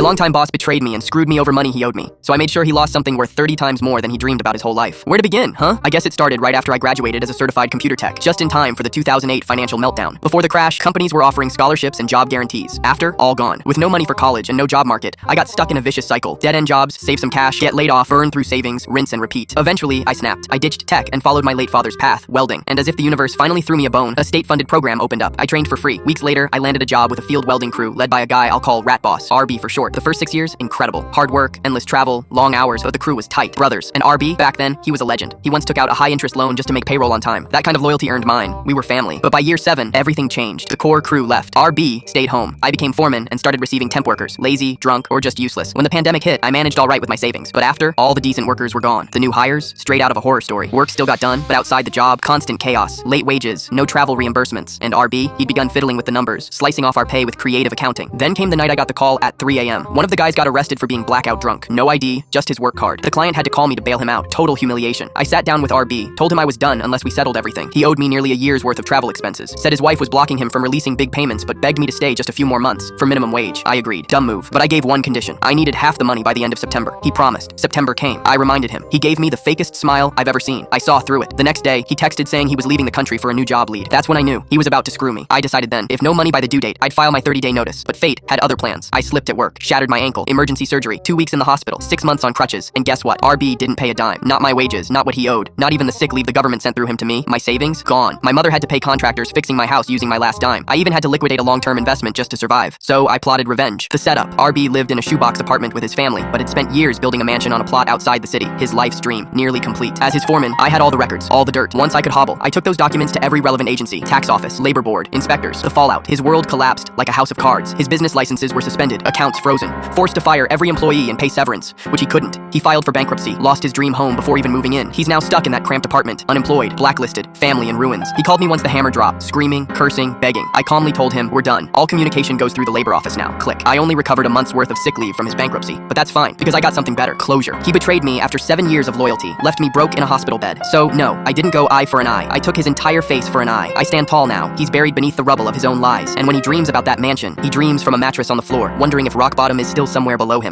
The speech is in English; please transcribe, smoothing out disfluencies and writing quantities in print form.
My longtime boss betrayed me and screwed me over money he owed me, so I made sure he lost something worth 30 times more than he dreamed about his whole life. Where to begin, huh? I guess it started right after I graduated as a certified computer tech, just in time for the 2008 financial meltdown. Before the crash, companies were offering scholarships and job guarantees. After, all gone. With no money for college and no job market, I got stuck in a vicious cycle. Dead-end jobs, save some cash, get laid off, burn through savings, rinse and repeat. Eventually, I snapped. I ditched tech and followed my late father's path, welding. And as if the universe finally threw me a bone, a state-funded program opened up. I trained for free. Weeks later, I landed a job with a field welding crew led by a guy I'll call Rat Boss, RB for short. The first 6 years, incredible. Hard work, endless travel, long hours, but the crew was tight. Brothers. And RB, back then, he was a legend. He once took out a high-interest loan just to make payroll on time. That kind of loyalty earned mine. We were family. But by year 7, everything changed. The core crew left. RB stayed home. I became foreman and started receiving temp workers, lazy, drunk, or just useless. When the pandemic hit, I managed all right with my savings. But after, all the decent workers were gone. The new hires, straight out of a horror story. Work still got done, but outside the job, constant chaos, late wages, no travel reimbursements. And RB, he'd begun fiddling with the numbers, slicing off our pay with creative accounting. Then came the night I got the call at 3 a.m. One of the guys got arrested for being blackout drunk. No ID, just his work card. The client had to call me to bail him out. Total humiliation. I sat down with RB, told him I was done unless we settled everything. He owed me nearly a year's worth of travel expenses. Said his wife was blocking him from releasing big payments, but begged me to stay just a few more months for minimum wage. I agreed. Dumb move. But I gave one condition. I needed half the money by the end of September. He promised. September came. I reminded him. He gave me the fakest smile I've ever seen. I saw through it. The next day, he texted saying he was leaving the country for a new job lead. That's when I knew he was about to screw me. I decided then, if no money by the due date, I'd file my 30-day notice. But fate had other plans. I slipped at work, shattered my ankle, emergency surgery, 2 weeks in the hospital, 6 months on crutches, and guess what? RB didn't pay a dime. Not my wages, not what he owed, not even the sick leave the government sent through him to me. My savings? Gone. My mother had to pay contractors fixing my house using my last dime. I even had to liquidate a long-term investment just to survive. So I plotted revenge. The setup. RB lived in a shoebox apartment with his family, but had spent years building a mansion on a plot outside the city. His life's dream, nearly complete. As his foreman, I had all the records, all the dirt. Once I could hobble, I took those documents to every relevant agency, tax office, labor board, inspectors. The fallout. His world collapsed like a house of cards. His business licenses were suspended, accounts frozen, forced to fire every employee and pay severance, which he couldn't. He filed for bankruptcy, lost his dream home before even moving in. He's now stuck in that cramped apartment, unemployed, blacklisted, family in ruins. He called me once the hammer dropped, screaming, cursing, begging. I calmly told him, we're done. All communication goes through the labor office now. Click. I only recovered a month's worth of sick leave from his bankruptcy, but that's fine, because I got something better. Closure. He betrayed me after 7 years of loyalty, left me broke in a hospital bed. So no, I didn't go eye for an eye. I took his entire face for an eye. I stand tall now. He's buried beneath the rubble of his own lies. And when he dreams about that mansion, he dreams from a mattress on the floor, wondering if rock bottom is still somewhere below him.